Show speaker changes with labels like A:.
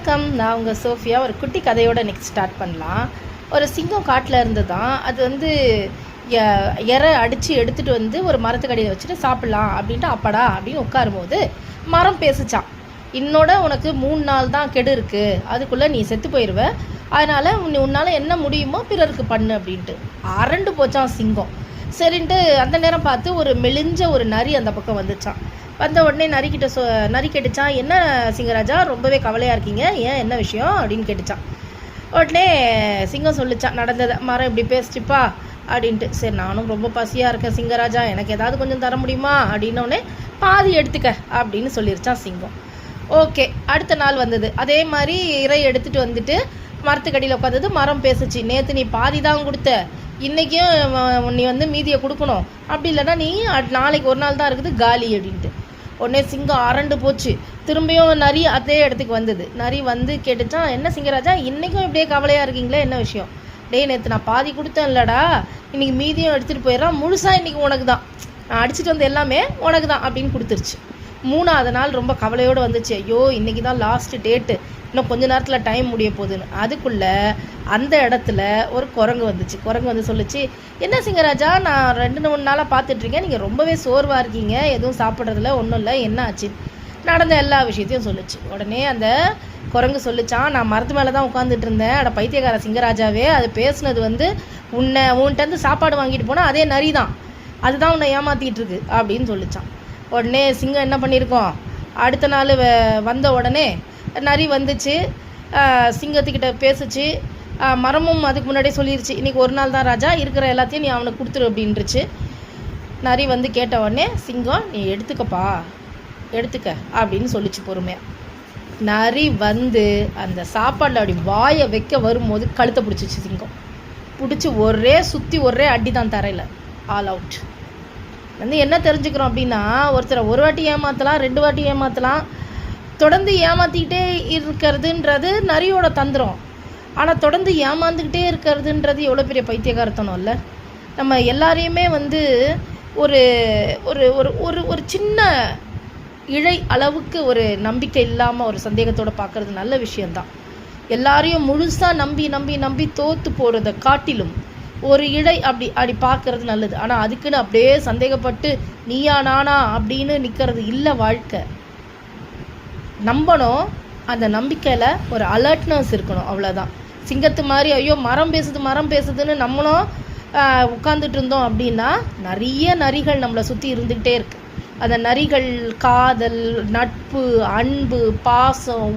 A: வணக்கம், நான் உங்கள் சோஃபியா. ஒரு குட்டி கதையோட நெக்ஸ்ட் ஸ்டார்ட் பண்ணலாம். ஒரு சிங்கம் காட்டில் இருந்து தான் அது வந்து இறை அடித்து எடுத்துகிட்டு வந்து ஒரு மரத்துக்கடியில் வச்சுட்டு சாப்பிட்லாம் அப்படின்ட்டு அப்படா அப்படின்னு உட்காரும்போது மரம் பேசிச்சான். இன்னோட உனக்கு 3 நாள் தான் கெடு இருக்குது, அதுக்குள்ளே நீ செத்து போயிடுவ, அதனால் உன்னால் என்ன முடியுமோ பிறருக்கு பண்ணு அப்படின்ட்டு அரண்டு போச்சான் சிங்கம். சரின்ட்டு அந்த நேரம் பார்த்து ஒரு மெலிஞ்ச ஒரு நரி அந்த பக்கம் வந்துச்சான். வந்த உடனே நரி கேட்டுச்சான், என்ன சிங்கராஜா ரொம்பவே கவலையாக இருக்கீங்க, ஏன் என்ன விஷயம் அப்படின்னு கேட்டுச்சான். உடனே சிங்கம் சொல்லிச்சான் நடந்ததை, மரம் இப்படி பேசிச்சுப்பா அப்படின்ட்டு. சரி, நானும் ரொம்ப பசியாக இருக்கேன் சிங்கராஜா, எனக்கு ஏதாவது கொஞ்சம் தர முடியுமா அப்படின்னோடனே பாதி எடுத்துக்க அப்படின்னு சொல்லிருச்சான் சிங்கம். ஓகே, அடுத்த நாள் வந்தது. அதே மாதிரி இறை எடுத்துகிட்டு வந்துட்டு மரத்துக்கடியில் உட்காந்தது. மரம் பேசுச்சு, நேற்று நீ பாதி தான் கொடுத்த, இன்றைக்கும் நீ வந்து மீதியை கொடுக்கணும், அப்படி இல்லைன்னா நீ நாளைக்கு ஒரு நாள் தான் இருக்குது காலி அப்படின்ட்டு. உடனே சிங்கம் அரண்டு போச்சு. திரும்பியும் நரி அதே இடத்துக்கு வந்தது. நரி வந்து கேட்டுச்சான், என்ன சிங்கராஜா இன்றைக்கும் இப்படியே கவலையாக இருக்கீங்களே, என்ன விஷயம்? நேற்று நான் பாதி கொடுத்தேன் இல்லடா, இன்றைக்கி மீதியும் எடுத்துகிட்டு போயிடறான், முழுசாக இன்றைக்கி உனக்கு தான், நான் அடிச்சுட்டு வந்து எல்லாமே உனக்கு தான் அப்படின்னு கொடுத்துருச்சு. 3ஆவது நாள் ரொம்ப கவலையோடு வந்துச்சு. ஐயோ, இன்றைக்கி தான் லாஸ்ட்டு டேட்டு, இன்னும் கொஞ்ச நேரத்தில் டைம் முடிய போகுதுன்னு. அதுக்குள்ளே அந்த இடத்துல ஒரு குரங்கு வந்துச்சு. குரங்கு வந்து சொல்லிச்சு, என்ன சிங்கராஜா, நான் 2-3 நாளாக பார்த்துட்ருக்கேன், நீங்கள் ரொம்பவே சோர்வாக இருக்கீங்க, எதுவும் சாப்பிட்றதில்ல, ஒன்றும் இல்லை, என்ன ஆச்சு? நடந்த எல்லா விஷயத்தையும் சொல்லிச்சு. உடனே அந்த குரங்கு சொல்லிச்சான், நான் மரத்து மேலே தான் உட்காந்துட்டு இருந்தேன், அட பைத்தியக்கார சிங்கராஜாவே, அது பேசுனது வந்து உன்கிட்ட சாப்பாடு வாங்கிட்டு போனால் அதே நரி தான், அதுதான் உன்னை ஏமாற்றிட்டு இருக்கு அப்படின்னு சொல்லிச்சான். உடனே சிங்கம் என்ன பண்ணியிருக்கோம், அடுத்த நாள் வந்த உடனே நரி வந்துச்சு, சிங்கத்துக்கிட்ட பேசுச்சு. மரமும் அதுக்கு முன்னாடியே சொல்லிருச்சு, இன்றைக்கி ஒரு நாள் தான் ராஜா, இருக்கிற எல்லாத்தையும் நீ அவனுக்கு கொடுத்துரு அப்படின்ட்டுருச்சு. நரி வந்து கேட்ட உடனே சிங்கம், நீ எடுத்துக்கப்பா, எடுத்துக்க அப்படின்னு சொல்லிச்சு பொறுமையாக. நரி வந்து அந்த சாப்பாடில் அப்படி வாயை வைக்க வரும்போது கழுத்தை பிடிச்சிச்சு சிங்கம். பிடிச்சி சுற்றி ஒரே அடி தான் தரையில், ஆல் அவுட். வந்து என்ன தெரிஞ்சுக்கிறோம் அப்படின்னா, ஒருத்தரை ஒரு வாட்டி ஏமாற்றலாம், 2 வாட்டி ஏமாற்றலாம், தொடர்ந்து ஏமாற்றிக்கிட்டே இருக்கிறதுன்றது நரியோட தந்திரம். ஆனால் தொடர்ந்து ஏமாந்துக்கிட்டே இருக்கிறதுன்றது எவ்வளோ பெரிய பைத்தியகாரத்தனம் இல்லை? நம்ம எல்லாரையுமே வந்து ஒரு ஒரு ஒரு ஒரு ஒரு சின்ன இழை அளவுக்கு ஒரு நம்பிக்கை இல்லாமல் ஒரு சந்தேகத்தோடு பார்க்குறது நல்ல விஷயந்தான். எல்லாரையும் முழுசாக நம்பி நம்பி நம்பி தோற்று போகிறத காட்டிலும் ஒரு இழை அப்படி பார்க்கறது நல்லது. ஆனால் அதுக்குன்னு அப்படியே சந்தேகப்பட்டு நீயா நானா அப்படின்னு நிற்கிறது இல்லை வாழ்க்கை. நம்பணும், அந்த நம்பிக்கையில் ஒரு அலர்ட்னஸ் இருக்கணும், அவ்வளோதான். சிங்கத்து மாதிரி ஐயோ மரம் பேசுதுன்னு நம்மளும் உட்காந்துட்டு இருந்தோம் அப்படின்னா நிறைய நரிகள் நம்மளை சுற்றி இருந்துக்கிட்டே இருக்குது. அந்த நரிகள் காதல், நட்பு, அன்பு, பாசம்,